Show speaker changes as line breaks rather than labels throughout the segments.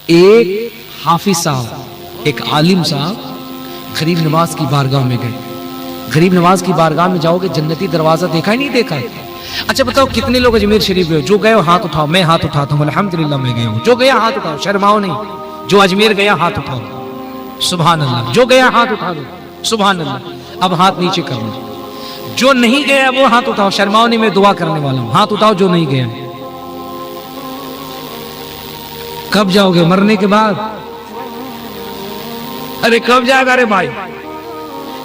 ایک حافظ صاحب، ایک عالم صاحب غریب نواز کی بارگاہ میں گئے. غریب نواز کی بارگاہ میں جاؤ گے جنتی دروازہ دیکھا ہی نہیں دیکھا؟ اچھا بتاؤ کتنے لوگ اجمیر شریف گئے؟ جو گئے ہو ہاتھ اٹھاؤ. میں ہاتھ اٹھاتا ہوں، الحمدللہ میں گیا ہوں. جو گیا ہاتھ اٹھاؤ، شرماؤ نہیں. جو اجمیر گیا ہاتھ اٹھاؤ، سبحان اللہ. جو گیا ہاتھ اٹھا دو، سبحان اللہ. اب ہاتھ نیچے کر لو. جو نہیں گیا وہ ہاتھ اٹھاؤ، شرماؤ نہیں، میں دعا کرنے والا ہوں. ہاتھ اٹھاؤ جو نہیں گیا. کب جاؤ گے؟ مرنے کے بعد. ارے کب جائے گا رے بھائی؟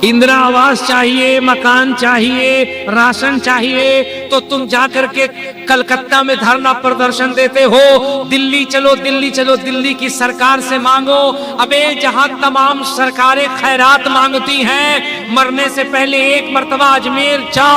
اندرا آواس چاہیے، مکان چاہیے، راشن چاہیے تو تم جا کر کے کلکتہ میں دھرنا پردرشن دیتے ہو. دلی چلو، دلی چلو، دلی کی سرکار سے مانگو. ابے جہاں تمام سرکاریں خیرات مانگتی ہیں، مرنے سے پہلے ایک مرتبہ اجمیر جا،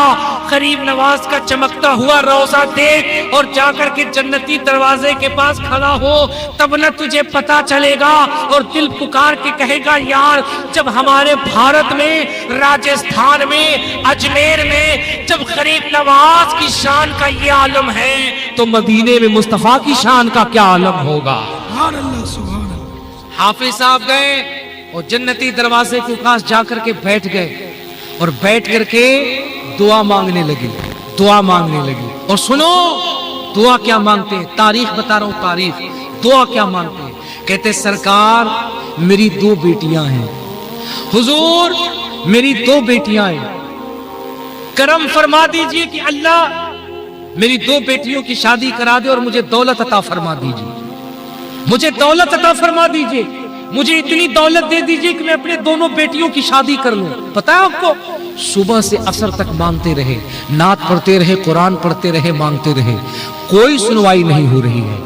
غریب نواز کا چمکتا ہوا روضہ دیکھ اور جا کر کے جنتی دروازے کے پاس کھڑا ہو. تب نہ تجھے پتا چلے گا اور دل پکار کے کہے گا یار جب ہمارے بھارت میں، راجستھان میں، اجمیر میں جب غریب نواز کی شان کا یہ عالم ہے تو مدینے میں مصطفیٰ کی شان کا کیا عالم ہوگا.
سبحان اللہ، سبحان اللہ.
حافظ صاحب گئے اور جنتی دروازے کے پاس جا کر کے بیٹھ گئے اور بیٹھ کر کے دعا مانگنے لگے. دعا مانگنے لگے. اور سنو دعا کیا مانگتے ہیں، تاریخ بتا رہا ہوں. تاریخ دعا کیا مانگتے ہیں؟ کہتے سرکار میری 2 بیٹیاں ہیں. حضور میری 2 بیٹیاں ہیں، کرم فرما دیجئے کہ اللہ میری 2 بیٹیوں کی شادی کرا دے اور مجھے دولت عطا فرما دیجئے. مجھے دولت عطا فرما دیجئے. مجھے اتنی دولت دے دیجئے کہ میں اپنے دونوں بیٹیوں کی شادی کر لوں. پتہ ہے آپ کو صبح سے عصر تک مانگتے رہے، نعت پڑھتے رہے، قرآن پڑھتے رہے، مانگتے رہے، کوئی سنوائی نہیں ہو رہی ہے.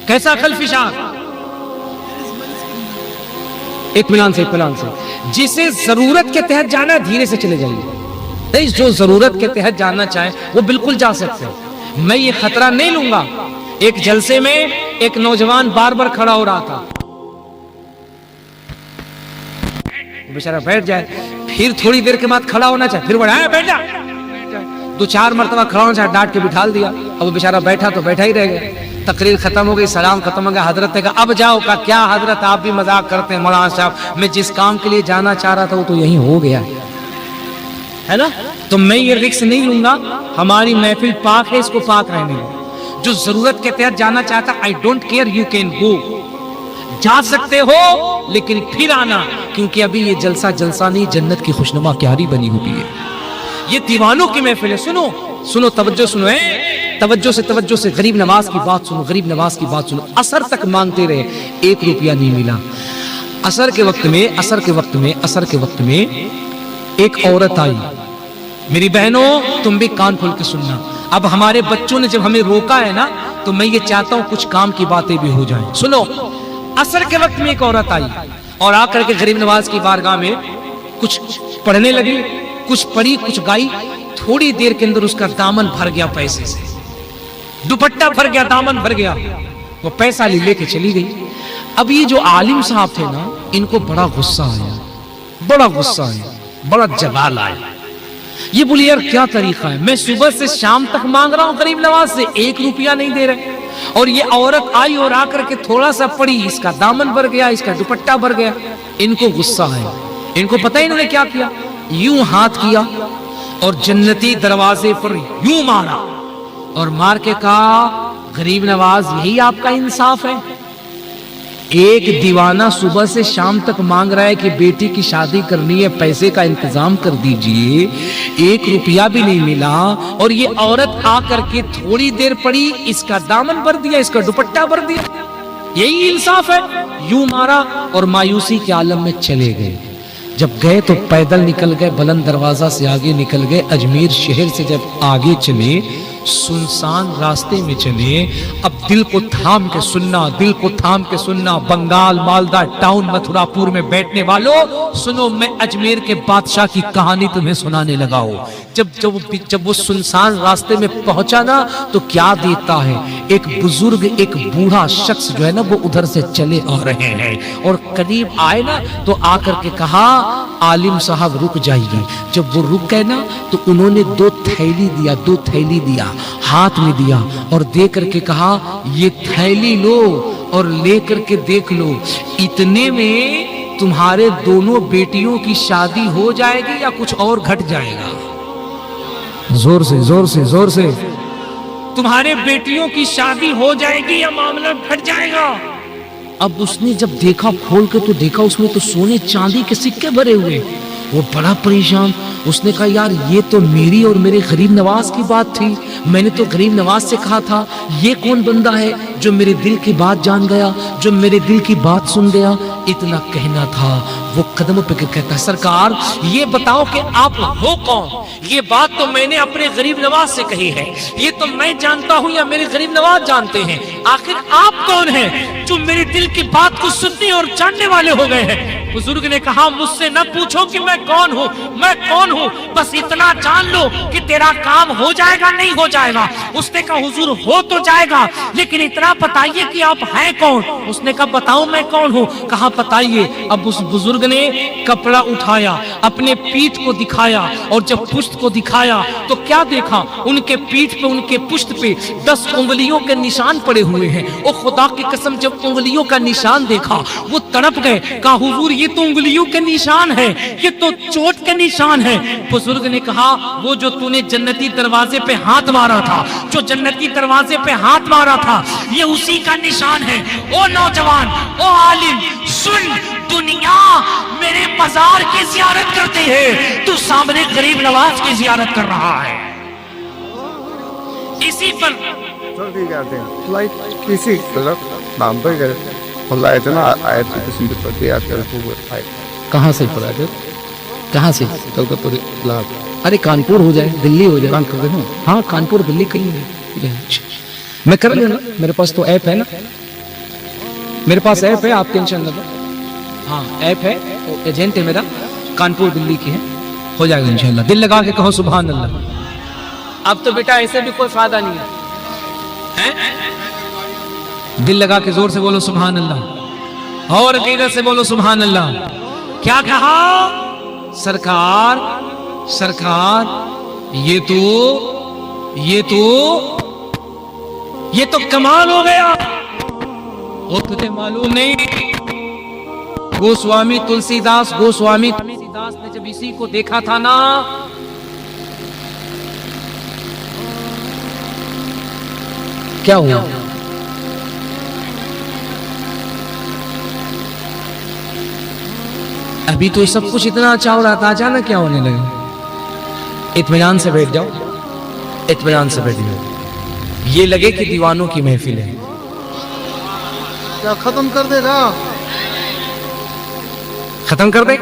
کیسا خلفشار؟ اطمینان سے، اطمینان سے. جسے ضرورت کے تحت جانا ہے دھیرے سے چلے جائیے. جو ضرورت کے تحت جانا چاہے وہ بالکل جا سکتے ہیں. میں یہ خطرہ نہیں لوں گا. ایک جلسے میں ایک نوجوان بار بار کھڑا ہو رہا تھا، بیچارہ بیٹھ جائے، پھر تھوڑی دیر کے بعد کھڑا ہونا چاہے، پھر بڑھایا بیٹھ جا. 2-4 مرتبہ کھڑا ہونا چاہے، ڈانٹ کے بٹھال دیا. اب وہ بیچارہ بیٹھا تو بیٹھا ہی رہ گیا. تقریر ختم ہو گئی، سلام ختم ہو گیا. حضرت نے کہا اب جاؤ. کہا کیا حضرت آپ بھی مذاق کرتے ہیں مولانا صاحب، میں جس کام کے لیے جانا چاہ رہا تھا وہ تو یہی ہو گیا ہے نا. تو میں یہ رکس نہیں لوں گا. ہماری محفل پاک ہے، اس کو پاک رہنے دو. جو ضرورت کے تحت جانا چاہتا I don't care, you can go. جا سکتے ہو لیکن پھر آنا، کیونکہ ابھی یہ جلسہ نہیں، جنت کی خوشنما کیاری بنی ہوئی ہے. یہ دیوانوں کی محفل ہے. سنو سنو، توجہ سنو، توجہ سے غریب نواز کی بات سنو، غریب نواز کی بات سنو. عصر تک مانگتے رہے، 1 روپیہ نہیں ملا. عصر کے وقت میں ایک عورت آئی. میری بہنوں تم بھی کان کھول کے سننا. اب ہمارے بچوں نے جب ہمیں روکا ہے نا تو میں یہ چاہتا ہوں کچھ کام کی باتیں بھی ہو جائیں. سنو، عصر کے وقت میں ایک عورت آئی اور آ کر کے غریب نواز کی بارگاہ میں کچھ پڑھنے لگی. کچھ پڑھی، کچھ گائی. تھوڑی دیر کے اندر اس کا دامن بھر گیا پیسے سے، دوپٹہ بھر گیا، دامن بھر گیا. وہ پیسہ لے کے چلی گئی. اب یہ جو عالم صاحب تھے نا، ان کو بڑا غصہ آیا، بڑا جلال آیا. یہ بولی یار کیا طریقہ ہے، میں صبح سے شام تک مانگ رہا ہوں غریب نواز سے، 1 روپیہ نہیں دے رہے. اور یہ عورت آئی اور آ کر کے تھوڑا سا پڑھی، اس کا دامن بھر گیا، اس کا دوپٹہ بھر گیا. ان کو غصہ آیا. ان کو پتہ ہی انہوں نے کیا کیا، یوں ہاتھ کیا اور جنتی دروازے پر یوں مارا اور مار کے کہا غریب نواز یہی آپ کا انصاف ہے؟ ایک دیوانہ صبح سے شام تک مانگ رہا ہے کہ بیٹی کی شادی کرنی ہے، پیسے کا انتظام کر دیجئے، 1 روپیہ بھی نہیں ملا. اور یہ عورت آ کر کے تھوڑی دیر پڑی، اس کا دامن بھر دیا، اس کا دوپٹہ بھر دیا. یہی انصاف ہے؟ یوں مارا اور مایوسی کے عالم میں چلے گئے. جب گئے تو پیدل نکل گئے، بلند دروازہ سے آگے نکل گئے. اجمیر شہر سے جب آگے چلے، سنسان راستے میں چلے. اب دل کو تھام کے سننا، بنگال، مالدہ ٹاؤن، متھرا پور میں بیٹھنے والوں سنو، میں اجمیر کے بادشاہ کی کہانی تمہیں سنانے لگا ہوں. جب وہ سنسان راستے میں پہنچا نا تو کیا دیتا ہے، ایک بزرگ، ایک بوڑھا شخص جو ہے نا وہ ادھر سے چلے آ رہے ہیں اور قریب آئے نا تو آ کر کے کہا عالم صاحب رک جائیے. جب وہ رک گئے نا تو انہوں نے 2 تھیلی دیا. हाथ में दिया और दे करके कहा ये थैली लो और ले करके देख लो, इतने में तुम्हारे दोनों बेटियों की शादी हो जाएगी या कुछ और घट जाएगा। जोर से जोर से जोर से, तुम्हारे बेटियों की शादी हो जाएगी या मामला घट जाएगा। अब उसने जब देखा खोल के तो देखा उसमें तो सोने चांदी के सिक्के भरे हुए। वो बड़ा परेशान, उसने कहा यार ये तो मेरी और मेरे गरीब नवाज की बात थी, मैंने तो गरीब नवाज से कहा था, ये कौन बंदा है जो मेरे दिल की बात जान गया, जो मेरे दिल की बात सुन गया। इतना कहना था, वो कदमों पे कहता है सरकार ये बताओ कि आप हो कौन। ये बात तो मैंने अपने गरीब नवाज से कही है, ये तो मैं जानता हूं या मेरे गरीब नवाज जानते हैं, आखिर आप कौन हैं जो मेरे दिल की बात को सुनने और जानने वाले हो गए हैं। बुजुर्ग ने कहा मुझसे न पूछो कि मैं कौन हूँ, मैं कौन हूँ, बस इतना जान लो कि तेरा काम हो जाएगा नहीं हो जाएगा। उसने कहा हुजूर हो तो जाएगा, लेकिन इतना बताइए कि आप हैं कौन। उसने कहा बताओ मैं कौन हूँ। कहा बताइए। अब उस बुजुर्ग ने कपड़ा उठाया, अपने पीठ को दिखाया, और जब पुष्ट को दिखाया तो क्या देखा, उनके पीठ पे उनके पुष्ट पे 10 उंगलियों के निशान पड़े हुए हैं। और खुदा की कसम जब उंगलियों का निशान देखा वो तड़प गए। कहा हुजूर ये तो उंगलियों के निशान है, ये तो चोट के निशान है। बुजुर्ग ने कहा वो जो तूने जन्नती दरवाजे पे हाथ मारा था, जो जन्नती दरवाजे पे हाथ मारा था, ये उसी का निशान है। ओ नौजवान, ओ आलिम सुन, दुनिया मेरे मजार की जियारत करती है, तू सामने गरीब नवाज की जियारत कर रहा है। इसी पर
किसी नाम पर इतना आयत
कहाँ से पढ़ा थे, कहाँ से? अरे कानपुर हो जाए, दिल्ली हो जाए, हाँ कानपुर दिल्ली कहीं नहीं, मैं कर लूँ ना, मेरे पास तो ऐप है ना, मेरे पास ऐप है, आप टेंशन ना लो। हाँ ऐप है, एजेंट है मेरा, कानपुर दिल्ली की है, हो जाएगा इंशाल्लाह। दिल लगा के कहो सुभान अल्लाह। अब तो बेटा ऐसे भी कोई फायदा नहीं है, दिल लगा के जोर से बोलो सुभान अल्लाह, और अकीदत से बोलो सुभान अल्लाह। क्या कहा सरकार, सरकार ये तो कमाल हो गया। वो तुझे मालूम नहीं, गोस्वामी तुलसीदास ने जब इसी को देखा था ना, क्या हुआ? अभी तो सब कुछ इतना अच्छा हो रहा था, अचानक क्या होने लगा? इत्मीनान से बैठ जाओ, इत्मीनान से बैठ जाओ, ये लगे कि दीवानों की महफिल है।
क्या खत्म कर देगा?
खत्म कर दे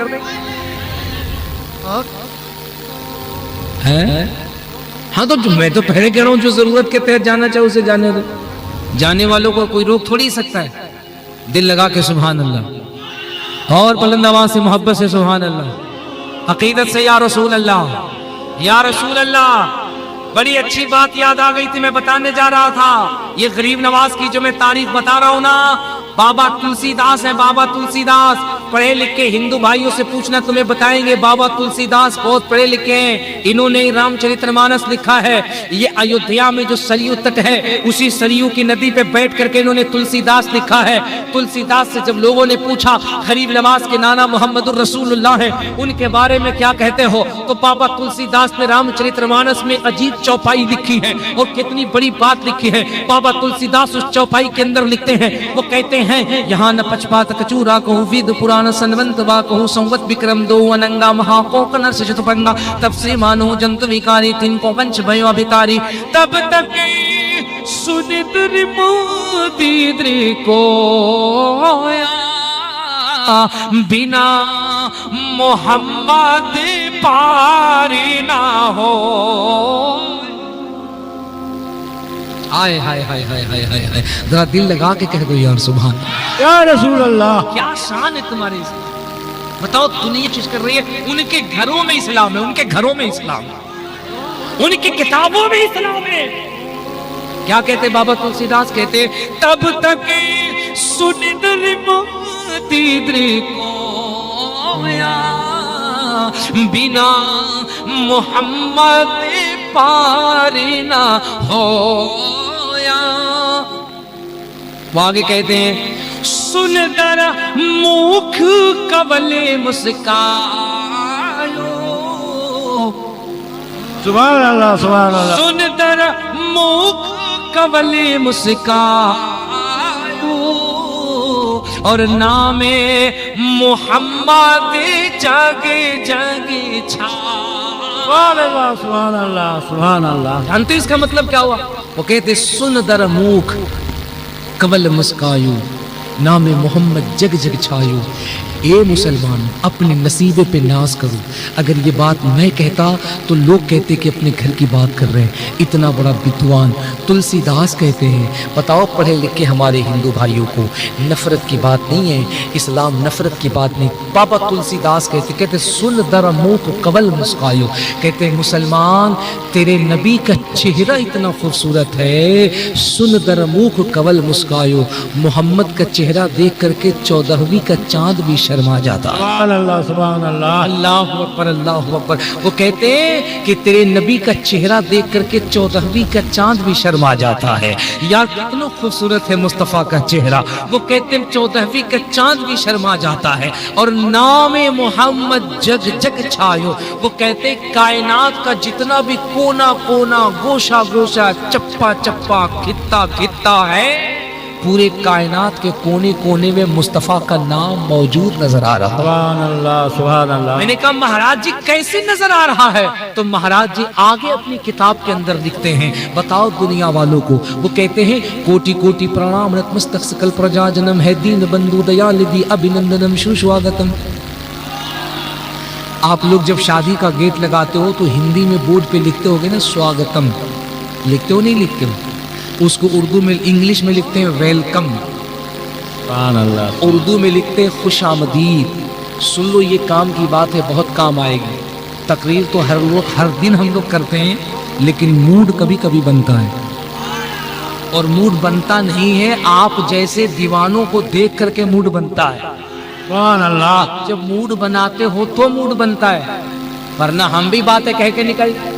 हाँ तो मैं तो पहले कह रहा हूं जो जरूरत के तहत जाना चाहे उसे जाने दो, जाने वालों को कोई रोक थोड़ी सकता है। दिल लगा के सुभान अल्लाह, और बुलंद आवाज से मोहब्बत से सुभान अल्लाह, अकीदत से या रसूल अल्लाह, या रसूल अल्लाह। बड़ी अच्छी बात याद आ गई थी, मैं बताने जा रहा था। ये गरीब नवाज की जो मैं तारीफ बता रहा हूं ना, बाबा तुलसीदास है, बाबा तुलसीदास। पढ़े लिखे हिंदू भाइयों से पूछना, तुम्हें बताएंगे बाबा तुलसीदास बहुत पढ़े लिखे हैं। इन्होंने रामचरितमानस लिखा है। ये अयोध्या में जो सरयू तट है, उसी सरयू की नदी पे बैठ करके इन्होंने तुलसीदास लिखा है। तुलसीदास से जब लोगों ने पूछा गरीब नवाज के नाना मोहम्मदुर रसूलुल्लाह है, उनके बारे में क्या कहते हो, तो बाबा तुलसीदास ने रामचरितमानस में अजीब चौपाई लिखी है, और कितनी बड़ी बात लिखी है। बाबा तुलसीदास उस चौपाई के अंदर लिखते हैं, वो कहते हैं यहाँ न पक्षपात कचूरा कहूँ, वेद पुराण संवंत बा कहूँ, संवत विक्रम दो अनंगा महा कोकन से चतुपंगा, तब से मानो जंतु विकारी, तिनको पंच भयो अभितारी, तब तक सुनित रिमोदी दृको बिना मोहम्मद पारी ना हो। हाय हाय हाय हाय हाय हाय हाय, जरा दिल लगा के कह दो यार सुभान या रसूल अल्लाह। क्या शान है तुम्हारी, बताओ दुनिया ये चीज कर रही है। उनके घरों में इस्लाम है, उनके घरों में इस्लाम है, उनकी किताबों में इस्लाम है। क्या कहते बाबा तुलसीदास, कहते तब तक सुनित रिमोती दृको बिना मोहम्मद पारी ना होया। वो आगे कहते हैं सुनदर मुख कवले मुस्कायो।
सुभान अल्लाह सुभान अल्लाह।
सुनदर मुख कवले मुस्कायो और नामे मोहम्मद जगे जगे छा।
सुभान अल्लाह सुभान अल्लाह सुभान अल्लाह।
जानते इसका मतलब क्या हुआ? वो कहते सुनदर मुख कवल मुस्कायो नामे मोहम्मद जग जग छायो। ए मुसलमान अपने नसीबे पे नाज करो। अगर ये बात मैं कहता तो लोग कहते कि अपने घर की बात कर रहे हैं। इतना बड़ा विद्वान तुलसीदास कहते हैं। बताओ पढ़े लिखे हमारे हिंदू भाइयों को नफरत की बात नहीं है, इस्लाम नफरत की बात नहीं। बाबा तुलसीदास कहते सुन दर मुख कवल मुस्कायो। कहते मुसलमान तेरे नबी का चेहरा इतना खूबसूरत है, सुन दर मुख कवल मुस्कायो। मोहम्मद का चेहरा देख करके 14वीं का चांद भी शर्मा जाता।
सुभान अल्लाह सुभान अल्लाह।
अल्लाह अकबर अल्लाह अकबर। वो कहते हैं कि तेरे नबी का चेहरा देख करके 14वीं का चांद भी शर्मा जाता है। यार कितना खूबसूरत है मुस्तफ़ा का चेहरा। वो कहते हैं 14वीं का चांद भी शर्मा जाता है और नामे मोहम्मद जग जग छायो। वो कहते हैं कायनात का जितना भी कोना कोना गोशा गोशा चप्पा चप्पा खित्ता खित्ता है, पूरे कायनात के कोने कोने में मुस्तफ़ा का नाम मौजूद नजर आ रहा है।
सुभान अल्लाह सुभान अल्लाह।
मैंने कहा महाराज जी कैसे नजर आ रहा है? तो महाराज जी आगे अपनी किताब के अंदर लिखते हैं, बताओ दुनिया वालों को। वो कहते हैं कोटि कोटि प्रणाम नतमस्तक सकल प्रजा जन्म है दीन बंधु दयानिधि अभिनंदनम सुस्वागतम। आप लोग जब शादी का गेट लगाते हो तो हिंदी में बोर्ड पे लिखते होगे ना स्वागतम, लिखते हो नहीं लिखते हो? उसको उर्दू में इंग्लिश में लिखते हैं वेलकम,
सुभान अल्लाह।
उर्दू में लिखते हैं खुश आमदीद। सुन लो ये काम की बात है, बहुत काम आएगी। तकरीर तो हर दिन हम लोग करते हैं, लेकिन मूड कभी कभी बनता है। और मूड बनता नहीं है आप जैसे दीवानों को देख करके मूड बनता है।
सुभान अल्लाह।
जब मूड बनाते हो तो मूड बनता है, वरना हम भी बातें कह के निकल जाए।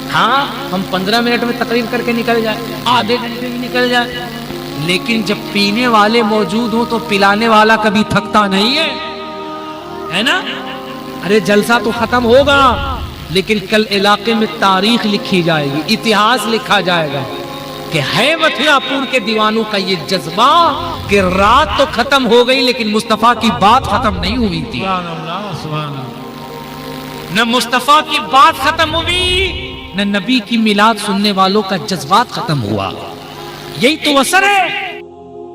हाँ हम 15 मिनट में तकरीर करके निकल जाए, आधे घंटे में निकल जाए, लेकिन जब पीने वाले मौजूद हो तो पिलाने वाला कभी थकता नहीं है ना? अरे जलसा तो खत्म होगा, लेकिन कल इलाके में तारीख लिखी जाएगी, इतिहास लिखा जाएगा कि है मथुरापुर के दीवानों का ये जज्बा कि रात तो खत्म हो गई लेकिन मुस्तफा की बात खत्म नहीं हुई थी।
सुभान अल्लाह सुभान अल्लाह।
न मुस्तफा की बात खत्म हुई, न नबी की मिलाद सुनने वालों का जज्बात खत्म हुआ। यही तो असर है